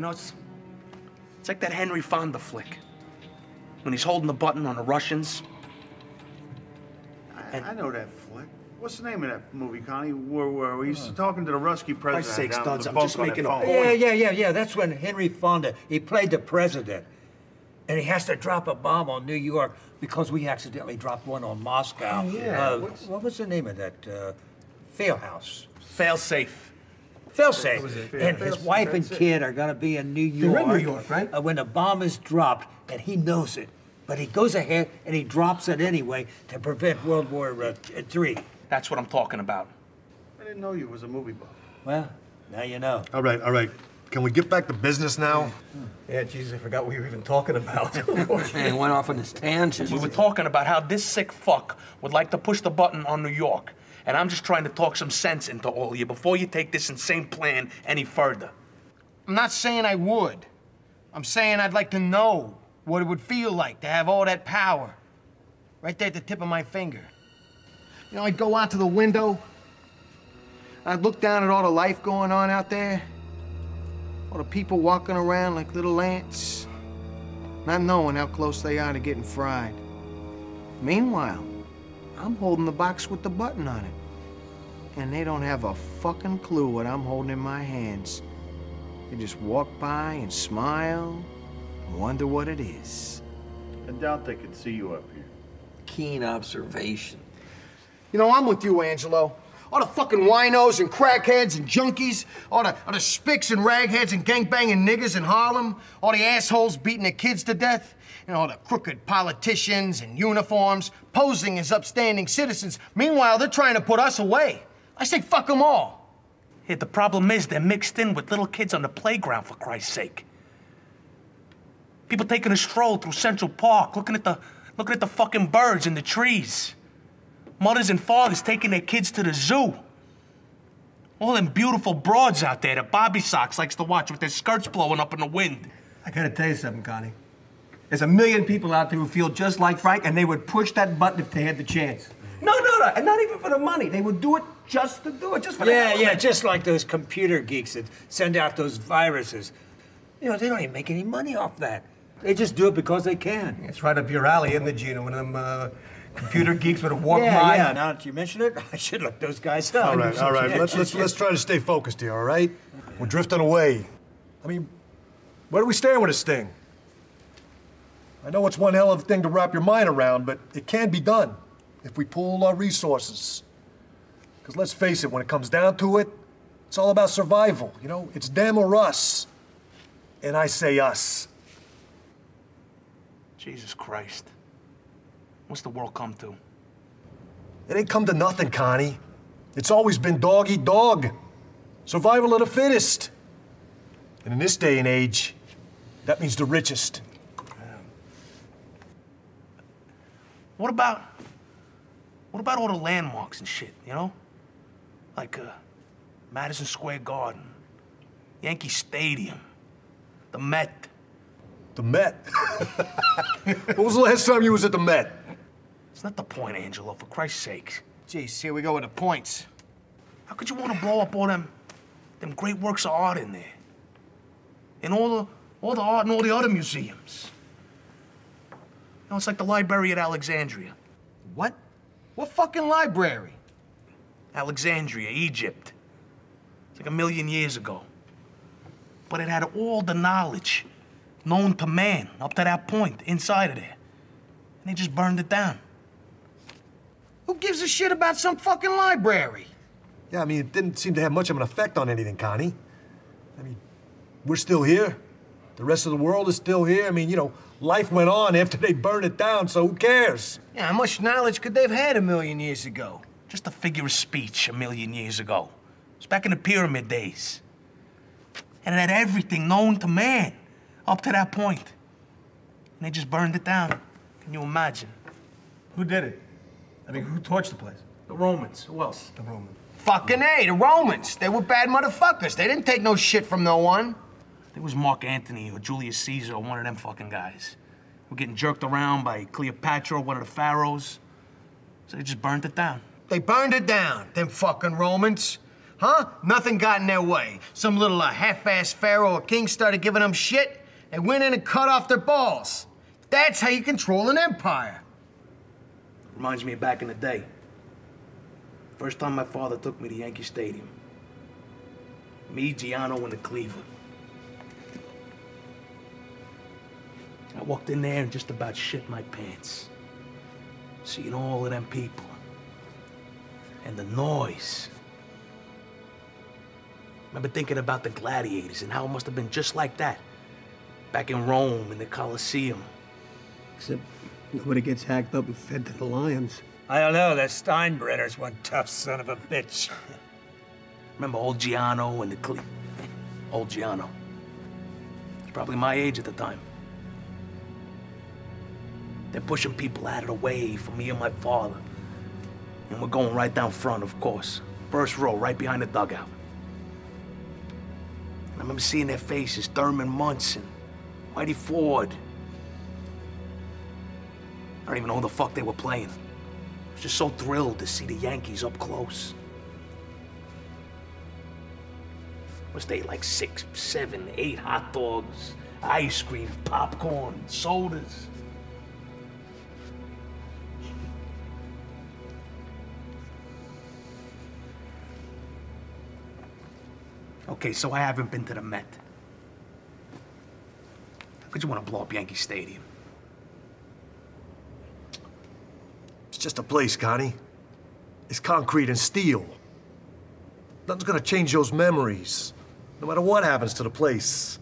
You know, it's like that Henry Fonda flick. When he's holding the button on the Russians. I know that flick. What's the name of that movie, Connie? Where he's talking to the Ruski president. For Christ's sake, down Studs, the I'm bunk just on making that a phone. point. Yeah. That's when Henry Fonda, he played the president. And he has to drop a bomb on New York because we accidentally dropped one on Moscow. Oh, yeah. What was the name of that? Failhouse. Failsafe. Failsafe. And his wife and kid are going to be in New York. They're in New York, right? When the bomb is dropped, and he knows it. But he goes ahead and he drops it anyway to prevent World War III. That's what I'm talking about. I didn't know you was a movie buff. Well, now you know. All right. Can we get back to business now? Yeah, Jesus, I forgot what we were even talking about. Man, went off on this tangent. We were talking about how this sick fuck would like to push the button on New York. And I'm just trying to talk some sense into all of you before you take this insane plan any further. I'm not saying I would. I'm saying I'd like to know what it would feel like to have all that power right there at the tip of my finger. You know, I'd go out to the window, I'd look down at all the life going on out there, all the people walking around like little ants, not knowing how close they are to getting fried. Meanwhile, I'm holding the box with the button on it, and they don't have a fucking clue what I'm holding in my hands. They just walk by and smile, wonder what it is. I doubt they could see you up here. Keen observation. You know, I'm with you, Angelo. All the fucking winos and crackheads and junkies, all the spics and ragheads and gangbanging niggas in Harlem, all the assholes beating their kids to death, and all the crooked politicians in uniforms posing as upstanding citizens. Meanwhile, they're trying to put us away. I say fuck them all. Yeah, the problem is they're mixed in with little kids on the playground, for Christ's sake. People taking a stroll through Central Park, looking at the fucking birds in the trees. Mothers and fathers taking their kids to the zoo. All them beautiful broads out there that Bobby Sox likes to watch with their skirts blowing up in the wind. I gotta tell you something, Connie. There's a million people out there who feel just like Frank, and they would push that button if they had the chance. No, and not even for the money. They would do it just to do it, just for the hell of it. Just like those computer geeks that send out those viruses. You know, they don't even make any money off that. They just do it because they can. It's right up your alley, isn't it, Gina? One of them computer geeks with a warped mind. Yeah, now that you mention it, I should look those guys up. All right. Let's try to stay focused here, all right? We're drifting away. I mean, where do we stand with this thing? I know it's one hell of a thing to wrap your mind around, but it can be done if we pool our resources. Because let's face it, when it comes down to it, it's all about survival, you know? It's them or us. And I say us. Jesus Christ. What's the world come to? It ain't come to nothing, Connie. It's always been dog eat dog. Survival of the fittest. And in this day and age, that means the richest. What about all the landmarks and shit, you know? Like, Madison Square Garden, Yankee Stadium, the Met. The Met? What was the last time you was at the Met? It's not the point, Angelo, for Christ's sake. Jeez, here we go with the points. How could you want to blow up all them great works of art in there? And all the art in all the other museums. You know, it's like the library at Alexandria. What? What fucking library? Alexandria, Egypt. It's like 1,000,000 years ago. But it had all the knowledge known to man up to that point inside of there. And they just burned it down. Who gives a shit about some fucking library? Yeah, I mean, it didn't seem to have much of an effect on anything, Connie. I mean, we're still here. The rest of the world is still here. I mean, you know, life went on after they burned it down, so who cares? Yeah, how much knowledge could they have had 1,000,000 years ago? Just a figure of speech 1,000,000 years ago. It was back in the pyramid days. And it had everything known to man up to that point. And they just burned it down. Can you imagine? Who did it? I mean, who torched the place? The Romans. Who else? The Romans. Fucking A, the Romans. They were bad motherfuckers. They didn't take no shit from no one. It was Mark Antony or Julius Caesar or one of them fucking guys. Who were getting jerked around by Cleopatra or one of the pharaohs. So they just burned it down. They burned it down, them fucking Romans. Huh? Nothing got in their way. Some little half-assed pharaoh or king started giving them shit. They went in and cut off their balls. That's how you control an empire. Reminds me of back in the day. First time my father took me to Yankee Stadium. Me, Giano, and the Cleaver. I walked in there and just about shit my pants. Seeing all of them people. And the noise. Remember thinking about the gladiators and how it must have been just like that. Back in Rome, in the Colosseum. Except nobody gets hacked up and fed to the lions. I don't know, that Steinbrenner's one tough son of a bitch. Remember old Giano and the Old Giano. He's probably my age at the time. They're pushing people out of the way for me and my father. And we're going right down front, of course. First row, right behind the dugout. And I remember seeing their faces, Thurman Munson, Whitey Ford. I don't even know who the fuck they were playing. I was just so thrilled to see the Yankees up close. Must they ate like 6, 7, 8 hot dogs, ice cream, popcorn, sodas. Okay, so I haven't been to the Met. How could you want to blow up Yankee Stadium? It's just a place, Connie. It's concrete and steel. Nothing's gonna change those memories, no matter what happens to the place.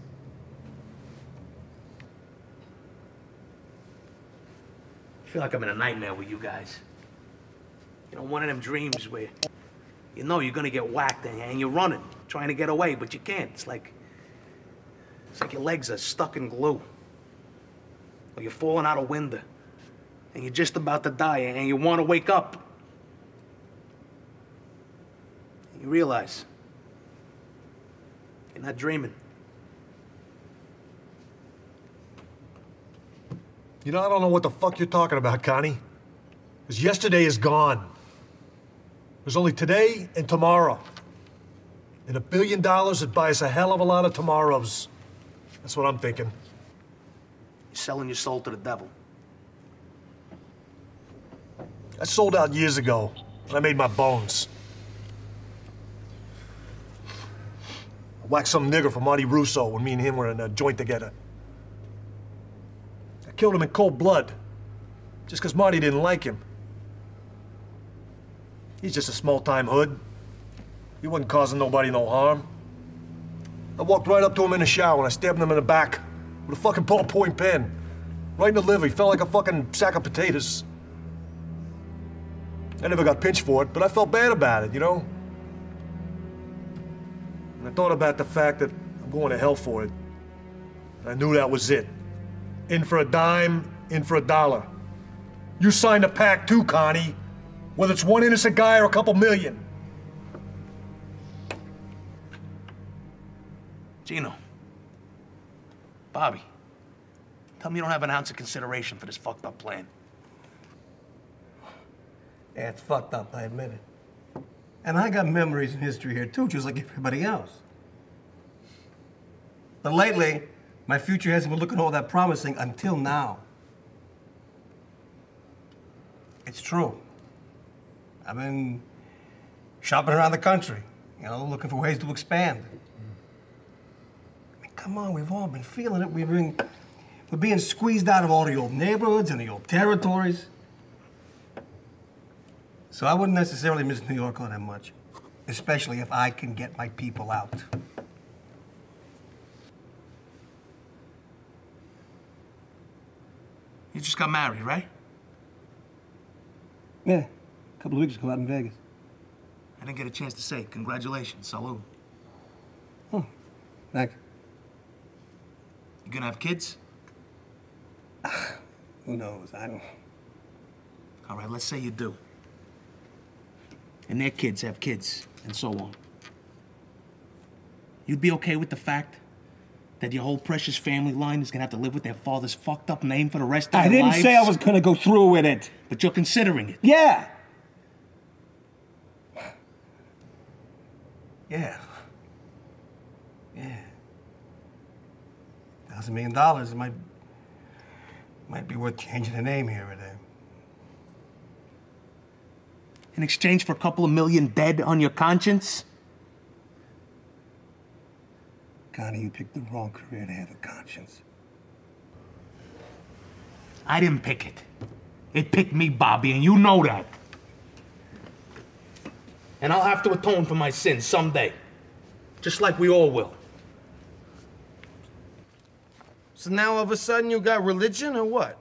I feel like I'm in a nightmare with you guys. You know, one of them dreams where you know you're gonna get whacked and you're running, trying to get away, but you can't. It's like your legs are stuck in glue. Or you're falling out a window, and you're just about to die, and you want to wake up. You realize you're not dreaming. You know, I don't know what the fuck you're talking about, Connie. Because yesterday is gone. There's only today and tomorrow. And $1 billion would buy us a hell of a lot of tomorrows. That's what I'm thinking. You're selling your soul to the devil. I sold out years ago, and I made my bones. I whacked some nigger from Marty Russo when me and him were in a joint together. I killed him in cold blood, just because Marty didn't like him. He's just a small-time hood. He wasn't causing nobody no harm. I walked right up to him in the shower and I stabbed him in the back with a fucking ballpoint pen. Right in the liver. He felt like a fucking sack of potatoes. I never got pinched for it, but I felt bad about it, you know? And I thought about the fact that I'm going to hell for it. And I knew that was it. In for a dime, in for a dollar. You signed a pact too, Connie. Whether it's one innocent guy or a couple million. Gino. Bobby. Tell me you don't have an ounce of consideration for this fucked up plan. Yeah, it's fucked up, I admit it. And I got memories and history here too, just like everybody else. But lately, my future hasn't been looking all that promising until now. It's true. I've been shopping around the country, you know, looking for ways to expand. I mean, come on, we've all been feeling it. We're being squeezed out of all the old neighborhoods and the old territories. So I wouldn't necessarily miss New York all that much, especially if I can get my people out. You just got married, right? Yeah, a couple of weeks ago out in Vegas. I didn't get a chance to say congratulations, salute. Oh, thanks. You gonna have kids? Who knows? I don't. All right, let's say you do. And their kids have kids, and so on. You'd be okay with the fact that your whole precious family line is gonna have to live with their father's fucked up name for the rest of their lives? I didn't say I was gonna go through with it. But you're considering it. Yeah. Yeah. Yeah. $1,000 million, it might be worth changing the name here or there. In exchange for a couple of million dead on your conscience? Connie, you picked the wrong career to have a conscience. I didn't pick it. It picked me, Bobby, and you know that. And I'll have to atone for my sins someday. Just like we all will. So now all of a sudden you got religion or what?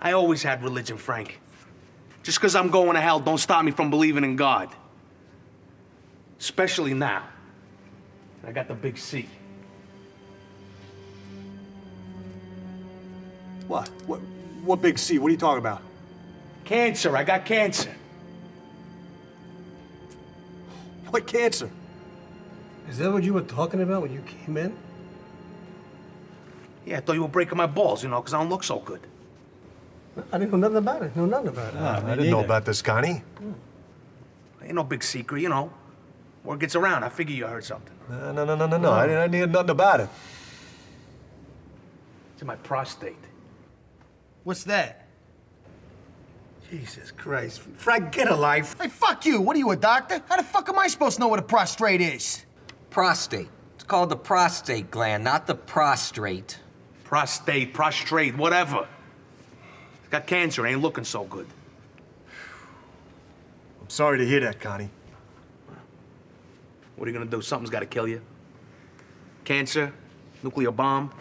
I always had religion, Frank. Just because I'm going to hell don't stop me from believing in God. Especially now. I got the big C. What? What big C? What are you talking about? Cancer. I got cancer. What cancer? Is that what you were talking about when you came in? Yeah, I thought you were breaking my balls, you know, because I don't look so good. I didn't know nothing about it. Know nothing about it. I didn't know about this, Connie. Ain't no big secret, you know. Word gets around. I figure you heard something. No. I didn't hear nothing about it. It's in my prostate. What's that? Jesus Christ. Frank, get a life. Hey, fuck you! What are you, a doctor? How the fuck am I supposed to know what a prostrate is? Prostate. It's called the prostate gland, not the prostrate. Prostate, prostrate, whatever. It's got cancer. Ain't looking so good. I'm sorry to hear that, Connie. What are you gonna do? Something's gotta kill you. Cancer, nuclear bomb.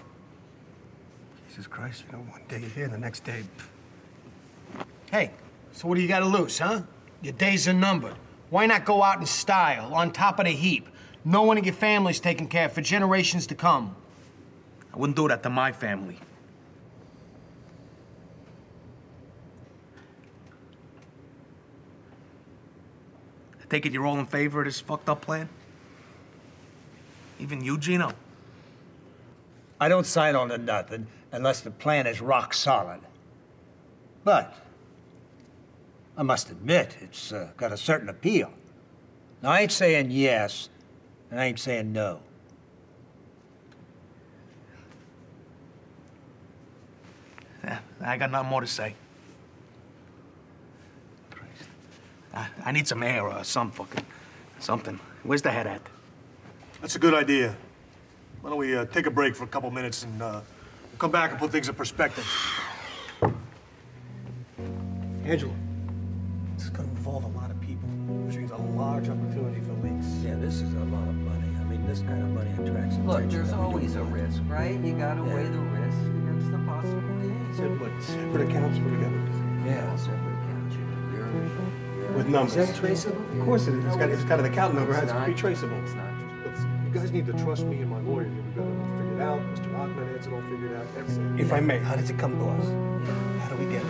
Jesus Christ, you know, one day you're here, the next day... Hey, so what do you got to lose, huh? Your days are numbered. Why not go out in style, on top of the heap? No one of your family's taken care of for generations to come. I wouldn't do that to my family. I take it you're all in favor of this fucked up plan? Even you, Gino? I don't sign on to nothing unless the plan is rock solid. But I must admit, it's got a certain appeal. Now, I ain't saying yes, and I ain't saying no. Yeah, I got nothing more to say. Christ. I need some air or something. Where's the head at? That's a good idea. Why don't we take a break for a couple minutes and we'll come back and put things in perspective. Angela, this is going to involve a lot of people, which means a large opportunity for leaks. Yeah, this is a lot of money. I mean, this kind of money attracts attention. Look, there's I mean, always a risk, right? You gotta weigh the risk against the possibility. Separate accounts put together. Yeah, separate accounts. With numbers. Is that traceable? Of course it is. It's got an account number. It has to be traceable. It's not. Look, you guys need to trust me and my lawyer here. We've got it figured out. Mr. Hockman has it all figured out. Everything. If I may, how does it come to us? How do we get it?